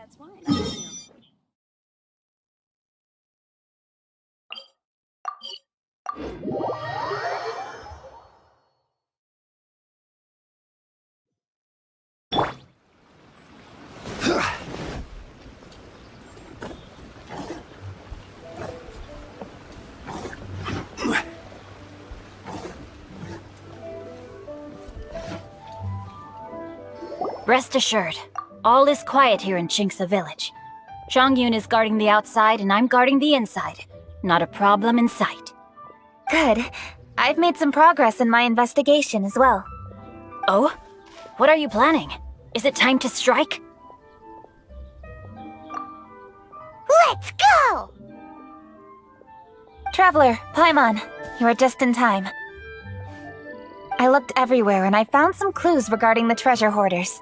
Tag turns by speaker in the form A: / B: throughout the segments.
A: That's fine. I assume.
B: Rest assured, all is quiet here in Chinksa village. Zhongyun is guarding the outside and I'm guarding the inside. Not a problem in sight.
C: Good. I've made some progress in my investigation as well.
B: Oh? What are you planning? Is it time to strike?
C: Let's go! Traveler, Paimon, you are just in time. I looked everywhere and I found some clues regarding the treasure hoarders.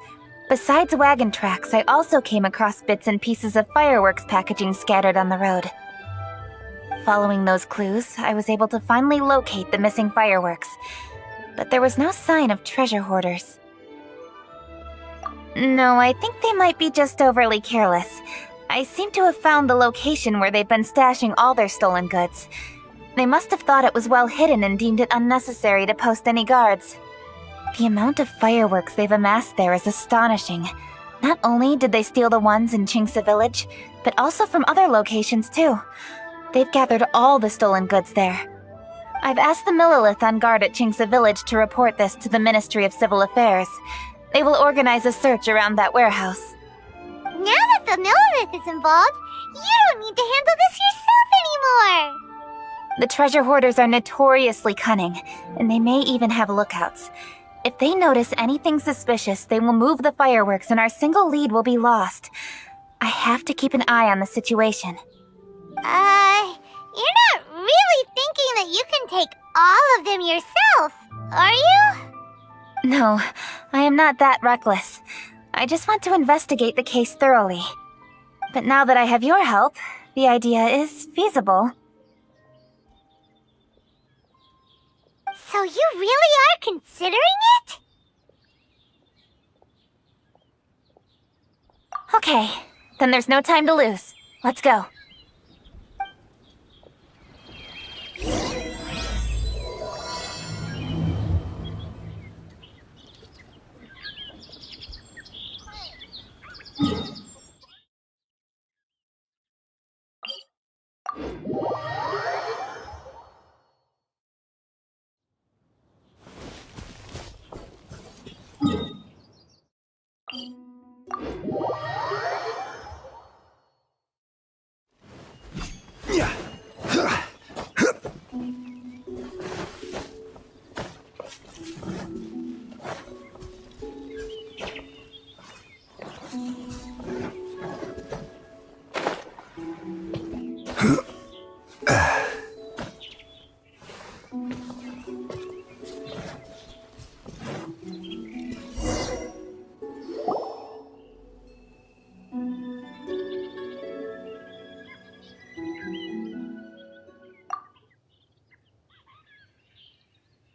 C: Besides wagon tracks, I also came across bits and pieces of fireworks packaging scattered on the road. Following those clues, I was able to finally locate the missing fireworks. But there was no sign of treasure hoarders. No, I think they might be just overly careless. I seem to have found the location where they've been stashing all their stolen goods. They must have thought it was well hidden and deemed it unnecessary to post any guards. The amount of fireworks they've amassed there is astonishing. Not only did they steal the ones in Chinksa village, but also from other locations too. They've gathered all the stolen goods there. I've asked the Millilith on guard at Chinksa village to report this to the Ministry of Civil Affairs. They will organize a search around that warehouse.
D: Now that the Millilith is involved, you don't need to handle this yourself anymore!
C: The treasure hoarders are notoriously cunning, and they may even have lookouts. If they notice anything suspicious, they will move the fireworks and our single lead will be lost. I have to keep an eye on the situation.
D: You're not really thinking that you can take all of them yourself, are you?
C: No, I am not that reckless. I just want to investigate the case thoroughly. But now that I have your help, the idea is feasible.
D: So you really are considering it?
C: Okay, then there's no time to lose. Let's go.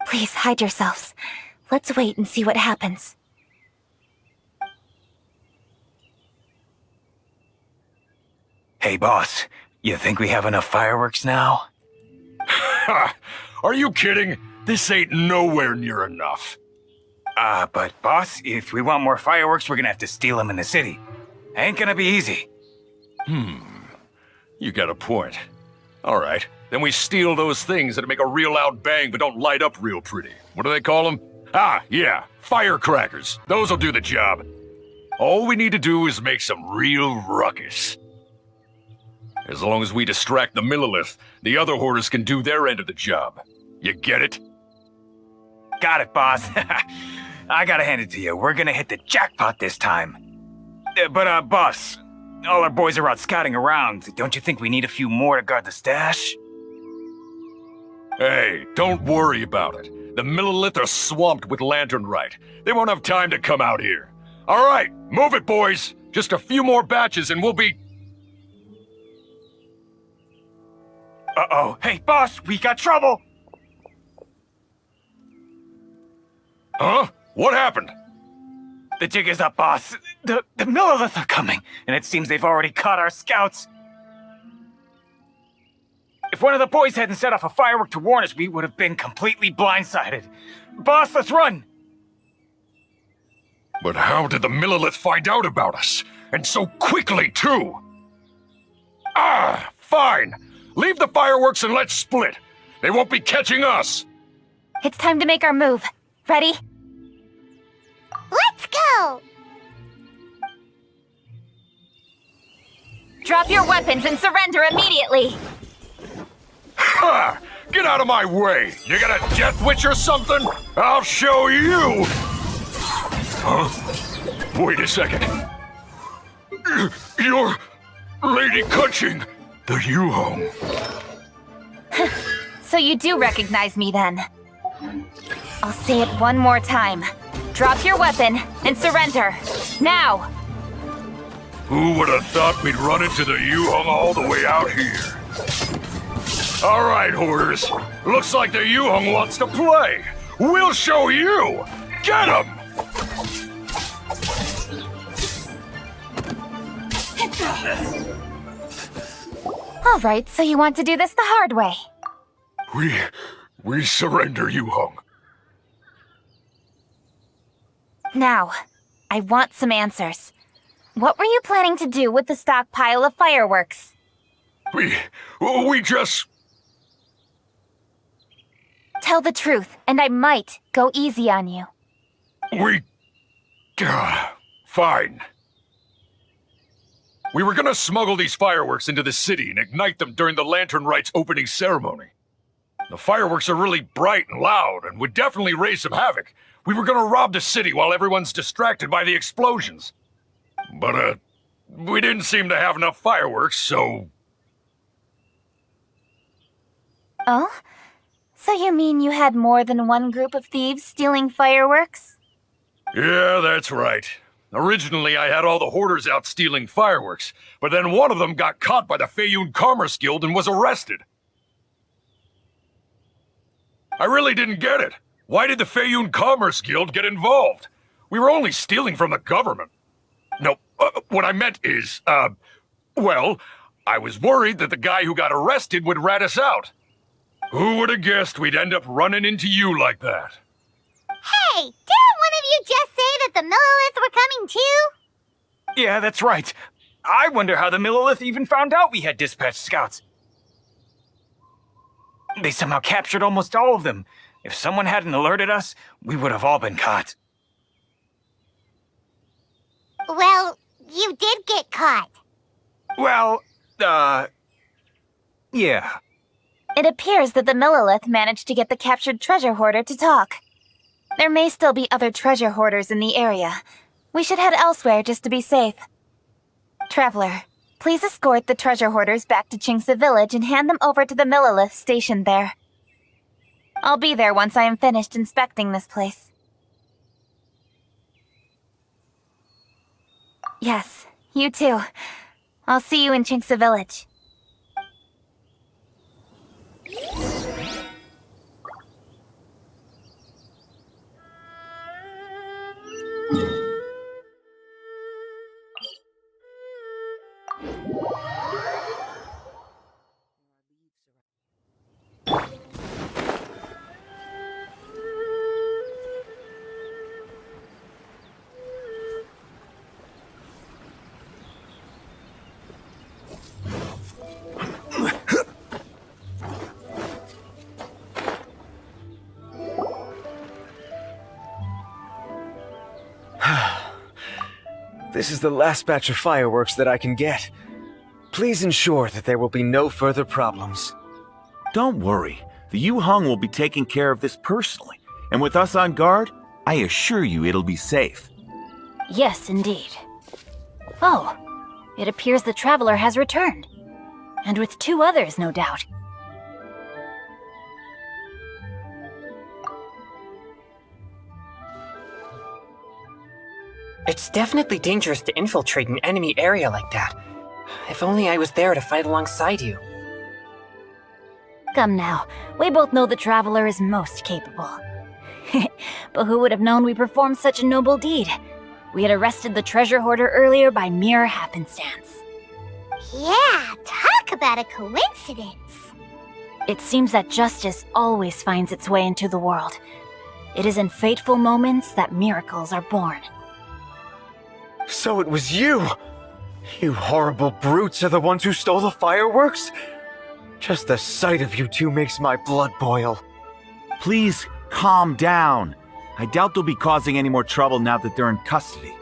C: Please hide yourselves. Let's wait and see what happens.
E: Hey, boss. You think we have enough fireworks now?
F: Ha! Are you kidding? This ain't nowhere near enough.
E: But boss, if we want more fireworks, we're gonna have to steal them in the city. Ain't gonna be easy.
F: You got a point. All right, then we steal those things that make a real loud bang but don't light up real pretty. What do they call them? Ah, yeah, firecrackers. Those'll do the job. All we need to do is make some real ruckus. As long as we distract the Millilith, the other hoarders can do their end of the job. You get it?
E: Got it, boss. I gotta hand it to you. We're gonna hit the jackpot this time. But boss, all our boys are out scouting around. Don't you think we need a few more to guard the stash?
F: Hey, don't worry about it. The Millilith are swamped with lanternite. They won't have time to come out here. All right, move it, boys. Just a few more batches and we'll be...
E: Uh-oh. Hey, boss, we got trouble!
F: Huh? What happened?
E: The jig is up, boss. The Millilith are coming, and it seems they've already caught our scouts. If one of the boys hadn't set off a firework to warn us, we would have been completely blindsided. Boss, let's run!
F: But how did the Millilith find out about us? And so quickly, too? Ah, fine. Leave the fireworks and let's split. They won't be catching us.
C: It's time to make our move. Ready?
D: Let's go!
C: Drop your weapons and surrender immediately!
F: Ha! Get out of my way! You got a death witch or something? I'll show you! Huh? Wait a second. You're Lady Cutching, the Yuhong.
C: So you do recognize me then? I'll say it one more time. Drop your weapon and surrender. Now!
F: Who would have thought we'd run into the Yuhong all the way out here? All right, hoarders. Looks like the Yuhong wants to play. We'll show you. Get him!
C: All right, so you want to do this the hard way.
F: We surrender, Yuhong.
C: Now, I want some answers. What were you planning to do with the stockpile of fireworks?
F: We just...
C: Tell the truth, and I might go easy on you.
F: Fine. We were gonna smuggle these fireworks into the city and ignite them during the Lantern Rite's opening ceremony. The fireworks are really bright and loud and would definitely raise some havoc. We were gonna rob the city while everyone's distracted by the explosions. But, we didn't seem to have enough fireworks, so...
C: Oh? So you mean you had more than one group of thieves stealing fireworks?
F: Yeah, that's right. Originally, I had all the hoarders out stealing fireworks, but then one of them got caught by the Feiyun Commerce Guild and was arrested. I really didn't get it. Why did the Feiyun Commerce Guild get involved? We were only stealing from the government. No, what I meant is, well, I was worried that the guy who got arrested would rat us out. Who would have guessed we'd end up running into you like that?
D: Hey, didn't one of you just say that the Millilith were coming too?
E: Yeah, that's right. I wonder how the Millilith even found out we had dispatched scouts. They somehow captured almost all of them. If someone hadn't alerted us, we would have all been caught.
D: Well, you did get caught.
E: Well, yeah.
C: It appears that the Millilith managed to get the captured treasure hoarder to talk. There may still be other treasure hoarders in the area. We should head elsewhere just to be safe. Traveler, please escort the treasure hoarders back to Chingsa Village and hand them over to the Millilith stationed there. I'll be there once I am finished inspecting this place. Yes, you too. I'll see you in Chingsa Village.
A: This is the last batch of fireworks that I can get. Please ensure that there will be no further problems.
G: Don't worry. The Yuhong will be taking care of this personally. And with us on guard, I assure you it'll be safe.
B: Yes, indeed. Oh, it appears the traveler has returned. And with 2 others, no doubt.
H: It's definitely dangerous to infiltrate an enemy area like that. If only I was there to fight alongside you.
B: Come now, we both know the traveler is most capable. But who would have known we performed such a noble deed? We had arrested the treasure hoarder earlier by mere happenstance.
D: Yeah, talk about a coincidence.
B: It seems that justice always finds its way into the world. It is in fateful moments that miracles are born.
A: So it was you! You horrible brutes are the ones who stole the fireworks? Just the sight of you two makes my blood boil.
G: Please calm down. I doubt they'll be causing any more trouble now that they're in custody.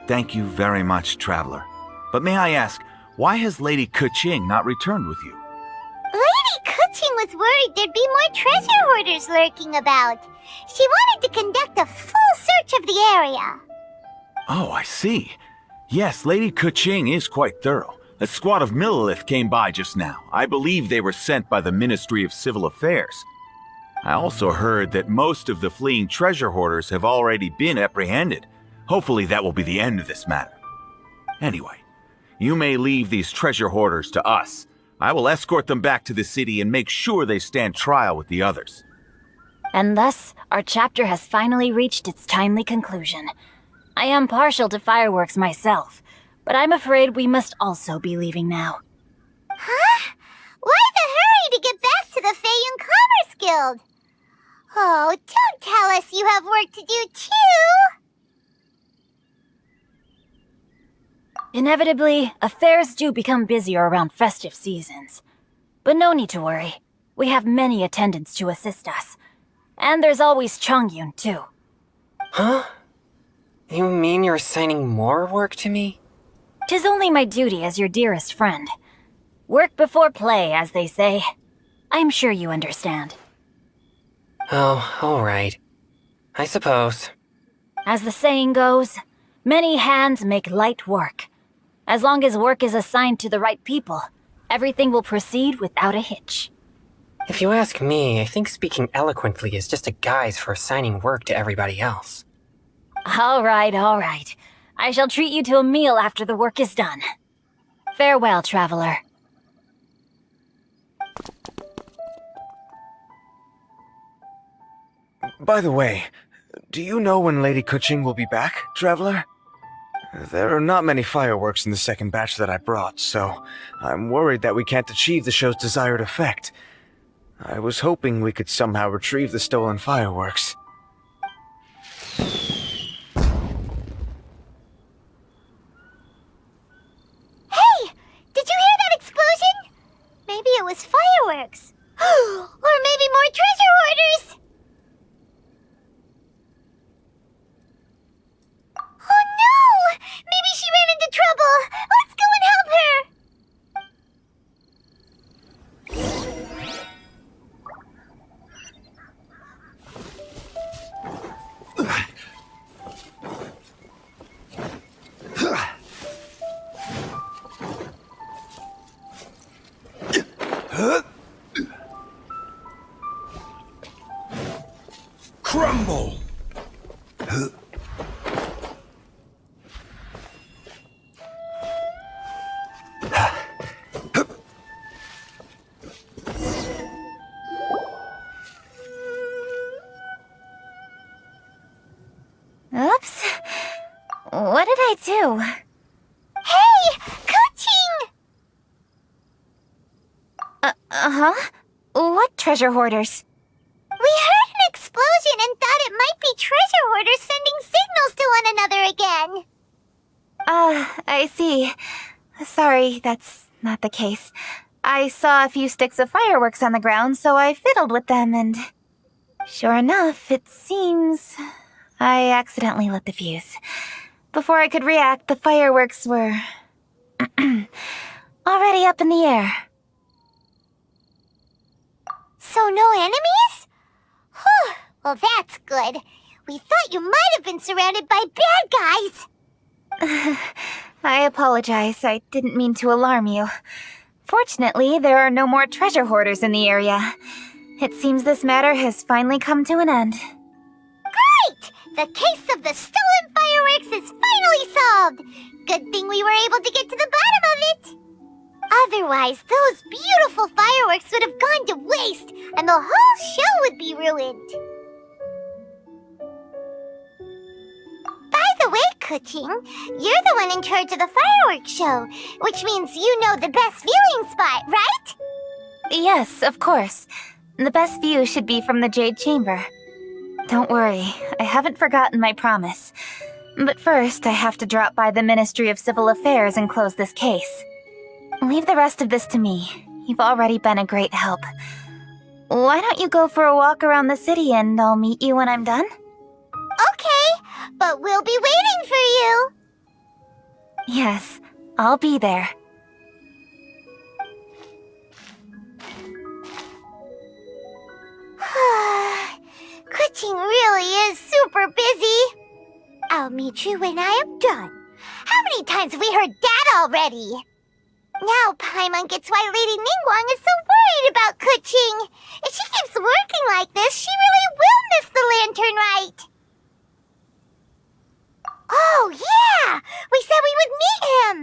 G: Thank you very much, Traveler. But may I ask, why has Lady Keqing not returned with you?
D: Lady Keqing was worried there'd be more treasure hoarders lurking about. She wanted to conduct a full search of the area.
G: Oh, I see. Yes, Lady Keqing is quite thorough. A squad of Millilith came by just now. I believe they were sent by the Ministry of Civil Affairs. I also heard that most of the fleeing treasure hoarders have already been apprehended. Hopefully that will be the end of this matter. Anyway, you may leave these treasure hoarders to us. I will escort them back to the city and make sure they stand trial with the others.
B: And thus, our chapter has finally reached its timely conclusion. I am partial to fireworks myself, but I'm afraid we must also be leaving now.
D: Huh? Why the hurry to get back to the Feiyun Commerce Guild? Oh, don't tell us you have work to do too!
B: Inevitably, affairs do become busier around festive seasons. But no need to worry. We have many attendants to assist us. And there's always Chongyun, too.
H: Huh? You mean you're assigning more work to me?
B: 'Tis only my duty as your dearest friend. Work before play, as they say. I'm sure you understand.
H: Oh, alright. I suppose.
B: As the saying goes, many hands make light work. As long as work is assigned to the right people, everything will proceed without a hitch.
H: If you ask me, I think speaking eloquently is just a guise for assigning work to everybody else.
B: All right. I shall treat you to a meal after the work is done. Farewell, traveler.
A: By the way, do you know when Lady Keqing will be back, Traveler? There are not many fireworks in the second batch that I brought, so I'm worried that we can't achieve the show's desired effect. I was hoping we could somehow retrieve the stolen fireworks.
D: Hey! Did you hear that explosion? Maybe it was fireworks. Or maybe more treasure hoarders! Oh no! Maybe she ran into trouble! Let's go and help her!
F: Crumble!
C: Oops. What did I do?
D: Hey! Keqing!
C: Uh-huh. What treasure hoarders?
D: We heard an explosion and thought it might be treasure hoarders sending signals to one another again.
C: I see. Sorry, that's not the case. I saw a few sticks of fireworks on the ground, so I fiddled with them and... Sure enough, it seems... I accidentally lit the fuse. Before I could react, the fireworks were... already up in the air.
D: So no enemies? Whew, well that's good. We thought you might have been surrounded by bad guys.
C: I apologize. I didn't mean to alarm you. Fortunately, there are no more treasure hoarders in the area. It seems this matter has finally come to an end.
D: Great! The case of the stolen fireworks is finally solved. Good thing we were able to get to the bottom of it. Otherwise, those beautiful fireworks would have gone to waste, and the whole show would be ruined. By the way, Kuching. You're the one in charge of the fireworks show, which means you know the best viewing spot, right?
C: Yes, of course. The best view should be from the Jade Chamber. Don't worry, I haven't forgotten my promise. But first, I have to drop by the Ministry of Civil Affairs and close this case. Leave the rest of this to me. You've already been a great help. Why don't you go for a walk around the city and I'll meet you when I'm done?
D: Okay, but we'll be waiting for you.
C: Yes, I'll be there.
D: Kuching really is super busy. I'll meet you when I am done. How many times have we heard that already? Now Paimon gets why Lady Ningguang is so worried about Kuching. If she keeps working like this, she really will miss the lantern rite. Oh, yeah! We said we would meet him!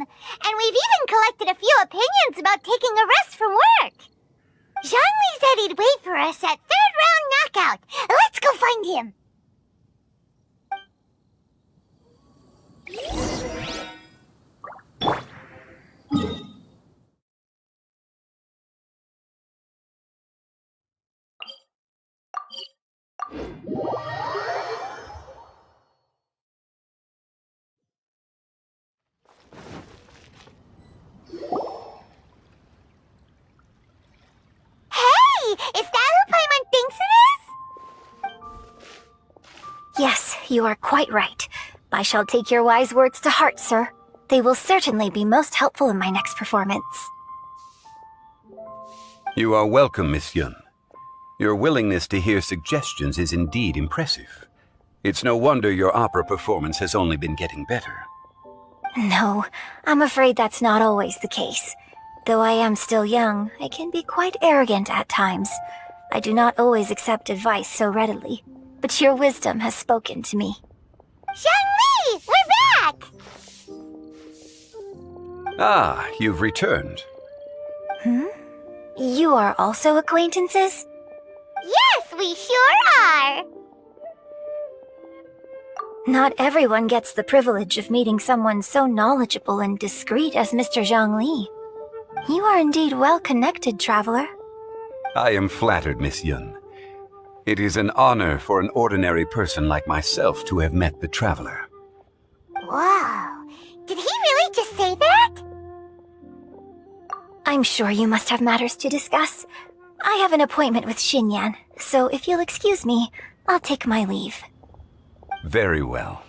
D: And we've even collected a few opinions about taking a rest from work. Zhongli said he'd wait for us at third round knockout. Let's go find him. Hey! Is that who Paimon thinks it is?
B: Yes, you are quite right. I shall take your wise words to heart, sir. They will certainly be most helpful in my next performance.
I: You are welcome, Miss Yun. Your willingness to hear suggestions is indeed impressive. It's no wonder your opera performance has only been getting better.
B: No, I'm afraid that's not always the case. Though I am still young, I can be quite arrogant at times. I do not always accept advice so readily, but your wisdom has spoken to me.
D: Zhongli! We're back!
I: Ah, you've returned.
B: You are also acquaintances?
D: Yes, we sure are!
B: Not everyone gets the privilege of meeting someone so knowledgeable and discreet as Mr. Zhongli. You are indeed well connected, traveler.
I: I am flattered, Miss Yun. It is an honor for an ordinary person like myself to have met the traveler.
D: Whoa! Did he really just say that?
B: I'm sure you must have matters to discuss. I have an appointment with Xinyan, so if you'll excuse me, I'll take my leave.
I: Very well.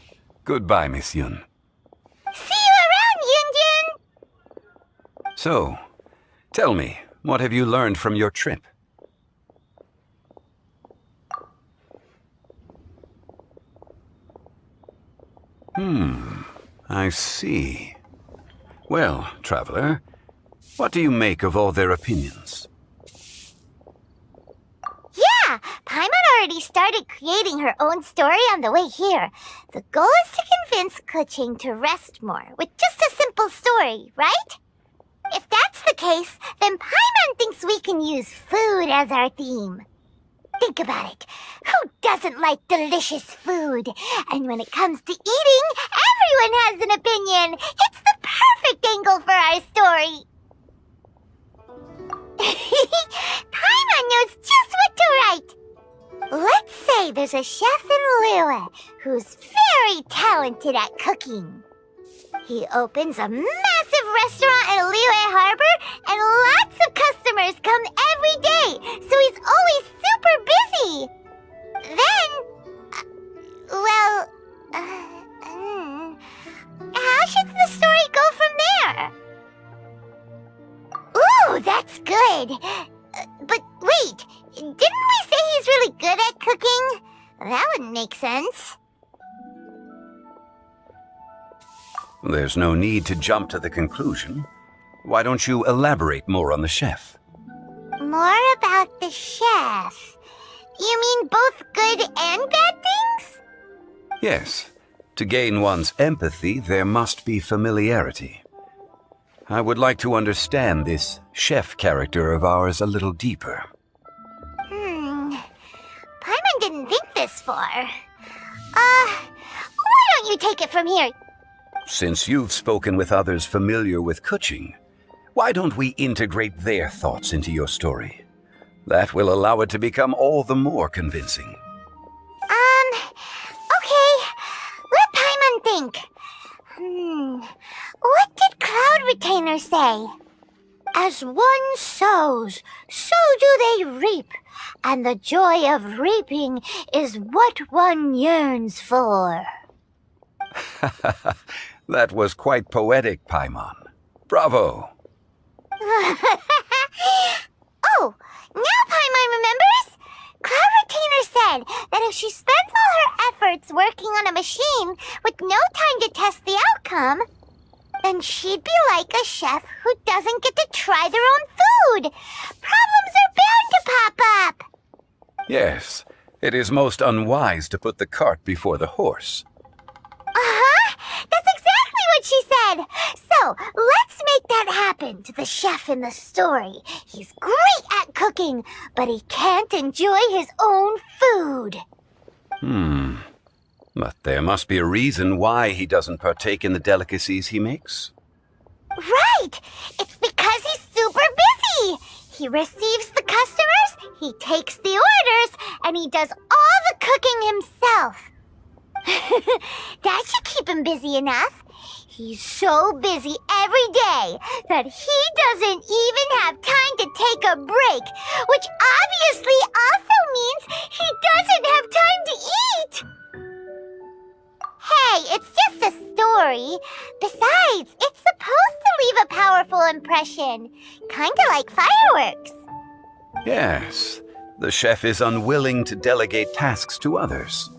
I: Goodbye, Miss Yun.
D: See you around, Yunjin!
I: So, tell me, what have you learned from your trip? I see. Well, traveler, what do you make of all their opinions?
D: Yeah, Paimon already started creating her own story on the way here. The goal is to convince Kuching to rest more with just a simple story, right? If that's the case, then Paimon thinks we can use food as our theme. Think about it. Who doesn't like delicious food? And when it comes to eating, everyone has an opinion. It's the perfect angle for our story. Paimon knows just what to write. Let's say there's a chef in Liyue who's very talented at cooking. He opens a massive restaurant at Liyue Harbor, and lots of customers come every day, so he's always super busy. Then, how should the story go from there? Ooh, that's good. But wait, didn't we say he's really good at cooking? That wouldn't make sense.
I: There's no need to jump to the conclusion. Why don't you elaborate more on the chef?
D: More about the chef. You mean both good and bad things?
I: Yes. To gain one's empathy, there must be familiarity. I would like to understand this chef character of ours a little deeper.
D: Paimon didn't think this far. Why don't you take it from here?
I: Since you've spoken with others familiar with Kuching, why don't we integrate their thoughts into your story? That will allow it to become all the more convincing.
D: Okay. Let Paimon think. What did Cloud Retainer say? As one sows, so do they reap. And the joy of reaping is what one yearns for.
I: That was quite poetic, Paimon. Bravo!
D: Oh, now Paimon remembers? Cloud Retainer said that if she spends all her efforts working on a machine with no time to test the outcome, then she'd be like a chef who doesn't get to try their own food. Problems are bound to pop up.
I: Yes, it is most unwise to put the cart before the horse.
D: That's exactly what she said. So, let's make that happen to the chef in the story. He's great at cooking, but he can't enjoy his own food.
I: But there must be a reason why he doesn't partake in the delicacies he makes.
D: Right! It's because he's super busy. He receives the customers, he takes the orders, and he does all the cooking himself. That should keep him busy enough. He's so busy every day that he doesn't even have time to take a break, which obviously also means he doesn't have time to eat. Hey, it's just a story. Besides, it's supposed to leave a powerful impression, kinda like fireworks.
I: Yes, the chef is unwilling to delegate tasks to others.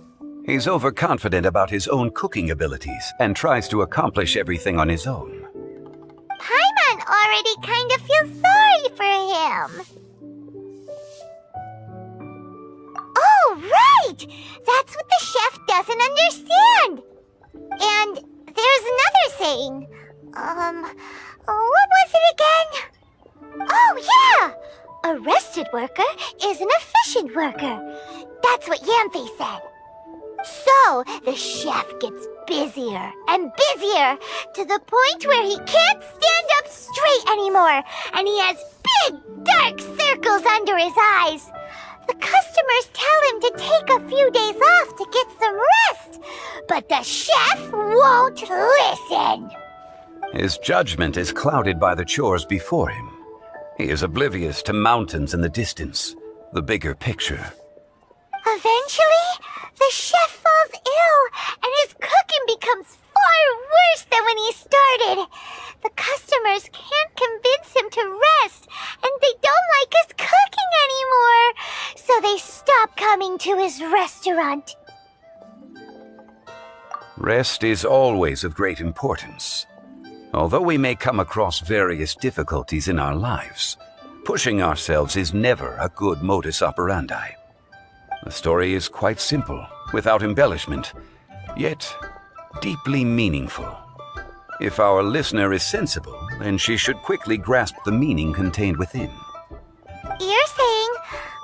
I: He's overconfident about his own cooking abilities and tries to accomplish everything on his own.
D: Paimon already kind of feels sorry for him. Oh, right! That's what the chef doesn't understand. And there's another saying. What was it again? Oh, yeah! A rested worker is an efficient worker. That's what Yamfe said. So, the chef gets busier and busier to the point where he can't stand up straight anymore, and he has big, dark circles under his eyes. The customers tell him to take a few days off to get some rest, but the chef won't listen.
I: His judgment is clouded by the chores before him. He is oblivious to mountains in the distance, the bigger picture.
D: Eventually, the chef falls ill, and his cooking becomes far worse than when he started. The customers can't convince him to rest, and they don't like his cooking anymore, so they stop coming to his restaurant.
I: Rest is always of great importance. Although we may come across various difficulties in our lives, pushing ourselves is never a good modus operandi. The story is quite simple, without embellishment, yet deeply meaningful. If our listener is sensible, then she should quickly grasp the meaning contained within.
D: You're saying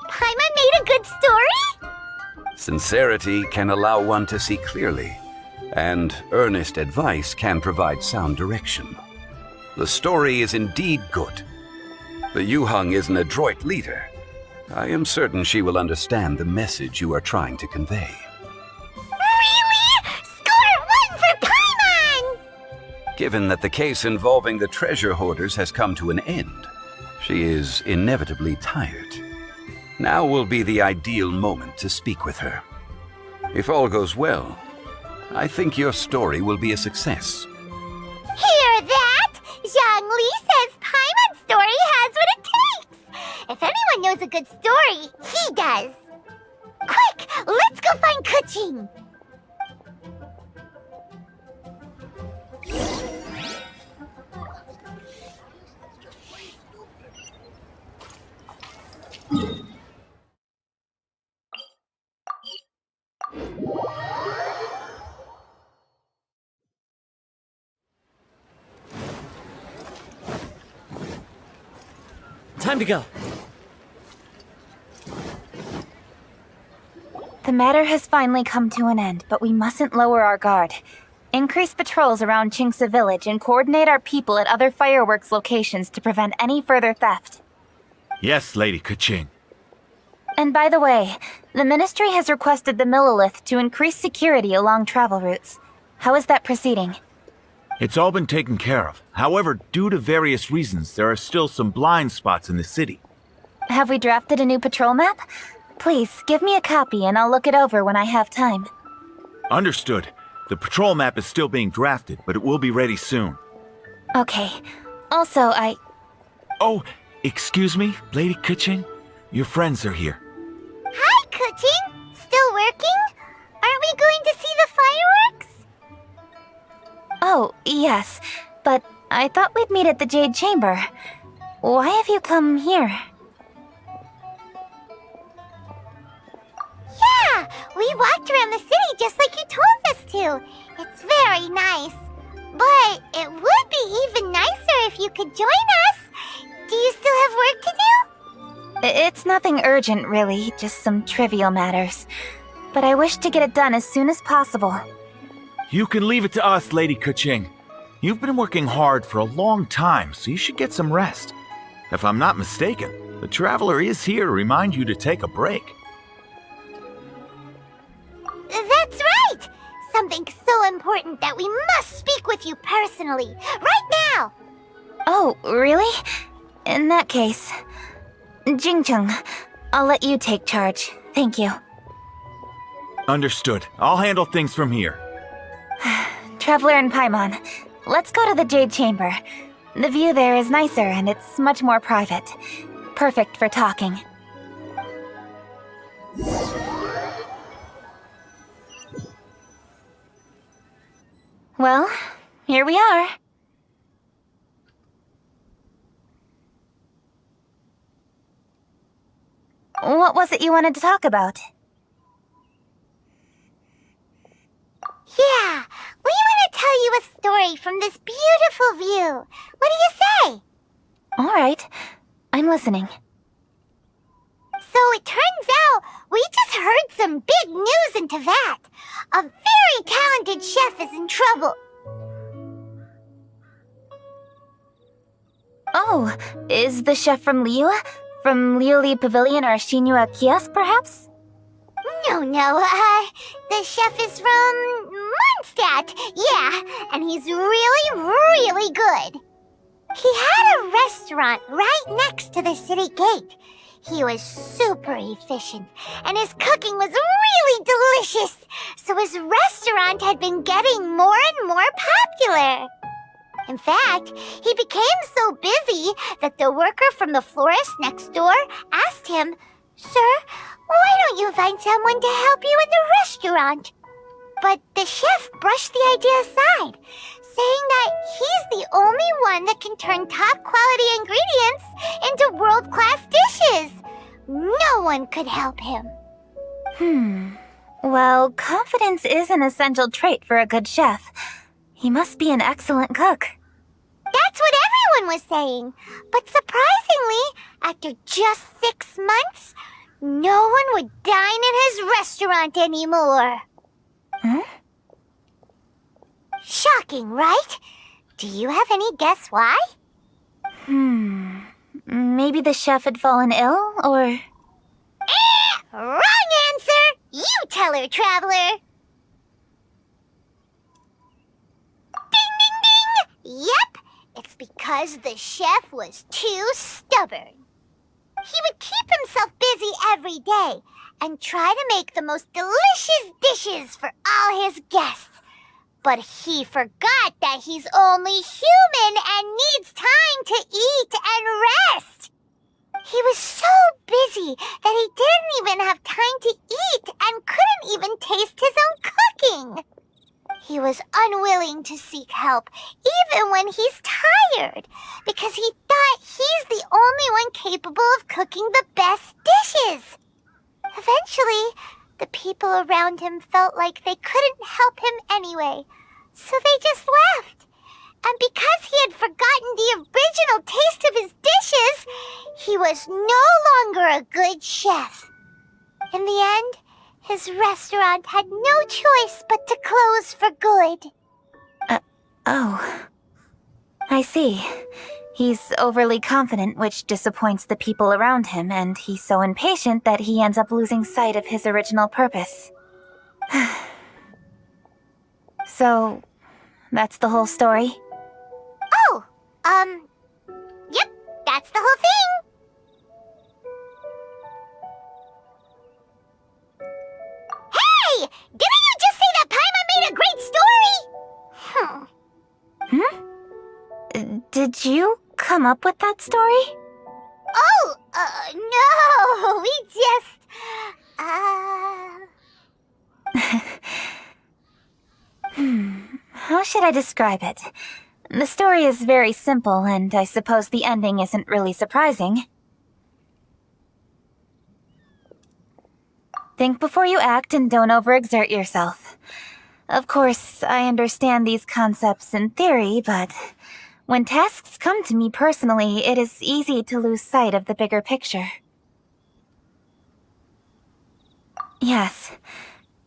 D: Paimon made a good story?
I: Sincerity can allow one to see clearly, and earnest advice can provide sound direction. The story is indeed good. The Yuheng is an adroit leader. I am certain she will understand the message you are trying to convey.
D: Really? Score 1 for Paimon!
I: Given that the case involving the treasure hoarders has come to an end, she is inevitably tired. Now will be the ideal moment to speak with her. If all goes well, I think your story will be a success.
D: Hear that? Zhang Li says Paimon's story has what it takes. If anyone knows a good story, he does. Quick, let's go find Kuching.
H: Time to go.
C: The matter has finally come to an end, but we mustn't lower our guard. Increase patrols around Chinksa village and coordinate our people at other fireworks locations to prevent any further theft.
G: Yes, Lady Kaching.
C: And by the way, the Ministry has requested the Millilith to increase security along travel routes. How is that proceeding?
G: It's all been taken care of. However, due to various reasons, there are still some blind spots in the city.
C: Have we drafted a new patrol map? Please, give me a copy and I'll look it over when I have time.
G: Understood. The patrol map is still being drafted, but it will be ready soon.
C: Okay. Also,
G: Oh, excuse me, Lady Kaching? Your friends are here.
D: Hi, Kuching! Still working? Aren't we going to see the fireworks?
C: Oh, yes. But I thought we'd meet at the Jade Chamber. Why have you come here?
D: Yeah, we walked around the city just like you told us to. It's very nice. But it would be even nicer if you could join us. Do you still have work to do?
C: It's nothing urgent, really. Just some trivial matters. But I wish to get it done as soon as possible.
G: You can leave it to us, Lady Kaching. You've been working hard for a long time, so you should get some rest. If I'm not mistaken, the Traveler is here to remind you to take a break.
D: That's right! Something so important that we must speak with you personally, right now!
C: Oh, really? In that case, Jingcheng, I'll let you take charge. Thank you.
G: Understood. I'll handle things from here.
C: Traveler and Paimon, let's go to the Jade Chamber. The view there is nicer and it's much more private. Perfect for talking. Well, here we are. What was it you wanted to talk about?
D: Yeah, we want to tell you a story from this beautiful view. What do you say?
C: All right, I'm listening.
D: So it turns out we just heard some big news in Teyvat. A very talented chef is in trouble.
C: Oh, is the chef from Liu? From Liuli Pavilion or Shinua Kiosk, perhaps?
D: No, the chef is from Mondstadt. Yeah, and he's really, really good. He had a restaurant right next to the city gate. He was super efficient, and his cooking was really delicious, so his restaurant had been getting more and more popular. In fact, he became so busy that the worker from the florist next door asked him, "Sir, why don't you find someone to help you in the restaurant?" But the chef brushed the idea aside, saying that he's the only one that can turn top-quality ingredients into world-class dishes. No one could help him.
C: Well, confidence is an essential trait for a good chef. He must be an excellent cook.
D: That's what everyone was saying. But surprisingly, after just 6 months, no one would dine in his restaurant anymore. Shocking, right? Do you have any guess why?
C: Maybe the chef had fallen ill, or...
D: Wrong answer! You tell her, Traveler! Ding, ding, ding! Yep, it's because the chef was too stubborn. He would keep himself busy every day and try to make the most delicious dishes for all his guests. But he forgot that he's only human and needs time to eat and rest. He was so busy that he didn't even have time to eat and couldn't even taste his own cooking. He was unwilling to seek help, even when he's tired, because he thought he's the only one capable of cooking the best dishes. Eventually, the people around him felt like they couldn't help him anyway, so they just left. And because he had forgotten the original taste of his dishes, he was no longer a good chef. In the end, His restaurant had no choice but to close for good.
C: Oh. I see. He's overly confident, which disappoints the people around him, and he's so impatient that he ends up losing sight of his original purpose. So, that's the whole story?
D: Oh, yep, that's the whole thing. Hey! Didn't you just say that Paimon made a great story?
C: Did you come up with that story?
D: Oh, no, we just,
C: How should I describe it? The story is very simple, and I suppose the ending isn't really surprising. Think before you act and don't overexert yourself. Of course, I understand these concepts in theory, but when tasks come to me personally, it is easy to lose sight of the bigger picture. Yes.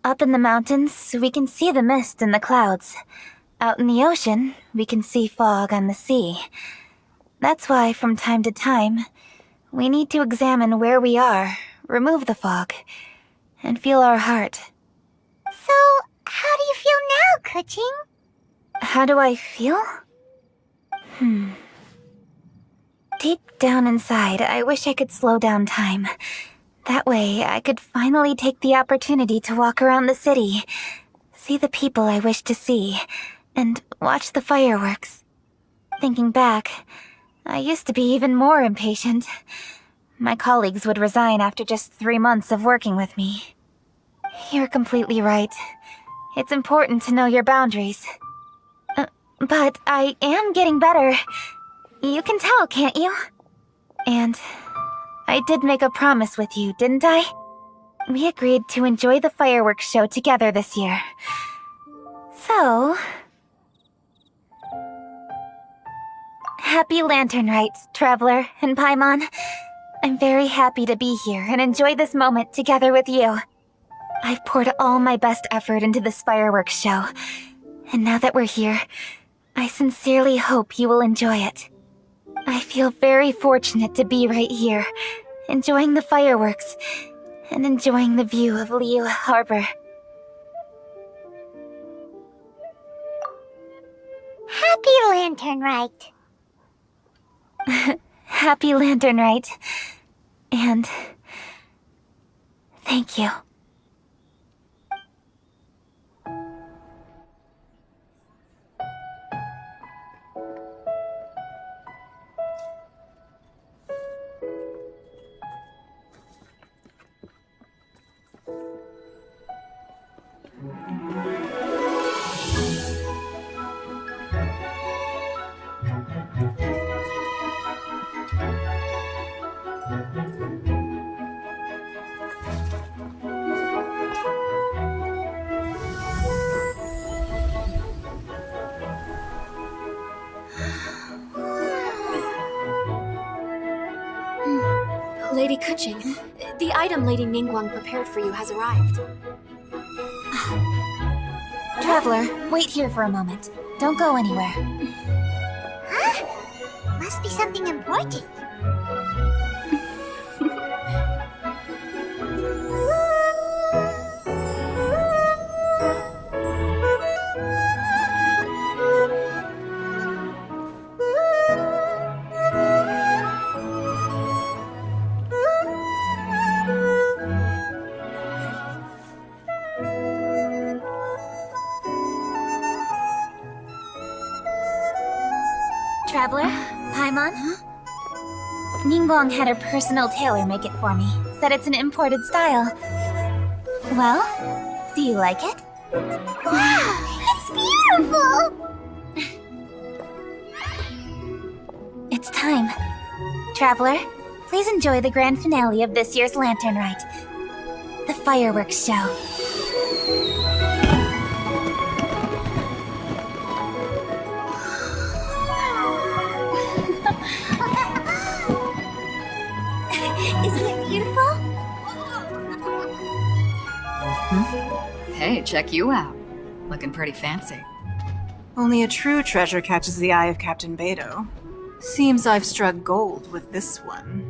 C: Up in the mountains, we can see the mist and the clouds. Out in the ocean, we can see fog on the sea. That's why, from time to time, we need to examine where we are, remove the fog, and feel our heart.
D: So, how do you feel now, Kuching?
C: How do I feel? Deep down inside, I wish I could slow down time. That way, I could finally take the opportunity to walk around the city, see the people I wish to see, and watch the fireworks. Thinking back, I used to be even more impatient. My colleagues would resign after just 3 months of working with me. You're completely right. It's important to know your boundaries. But I am getting better. You can tell, can't you? And I did make a promise with you, didn't I? We agreed to enjoy the fireworks show together this year. So... Happy Lantern Rite, Traveler and Paimon. I'm very happy to be here and enjoy this moment together with you. I've poured all my best effort into this fireworks show. And now that we're here, I sincerely hope you will enjoy it. I feel very fortunate to be right here, enjoying the fireworks, and enjoying the view of Liyue Harbor.
D: Happy Lantern Rite.
C: Happy Lantern Rite. And... thank you.
J: Lady Kuching, the item Lady Ningguang prepared for you has arrived.
C: Traveler, wait here for a moment. Don't go anywhere.
D: Huh? Must be something important.
C: Traveler, Paimon? Ningguang had her personal tailor make it for me. Said it's an imported style. Well, do you like it?
D: Wow, it's beautiful!
C: It's time. Traveler, please enjoy the grand finale of this year's Lantern Rite. The fireworks show.
D: Isn't it beautiful?
K: Hey, check you out. Looking pretty fancy.
L: Only a true treasure catches the eye of Captain Beto. Seems I've struck gold with this one.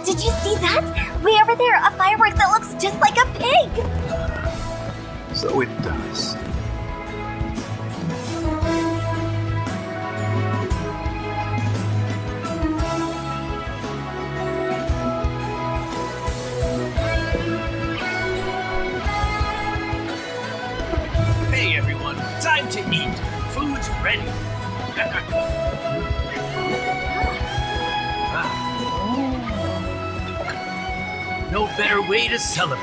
D: Did you see that? Way over there, a firework that looks just like a pig!
M: So it does.
N: Hey everyone, time to eat. Food's ready. No better way to celebrate.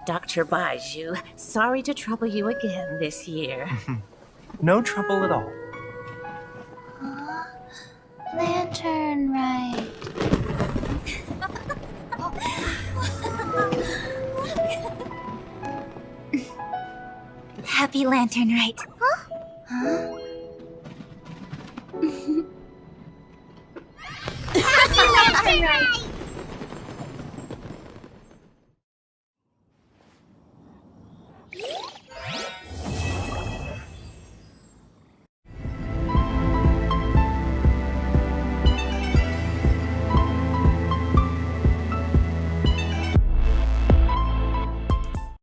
O: Dr. Baiju, sorry to trouble you again this year.
N: No trouble at all.
D: Lantern right. Happy Lantern right. Huh? Happy Lantern right!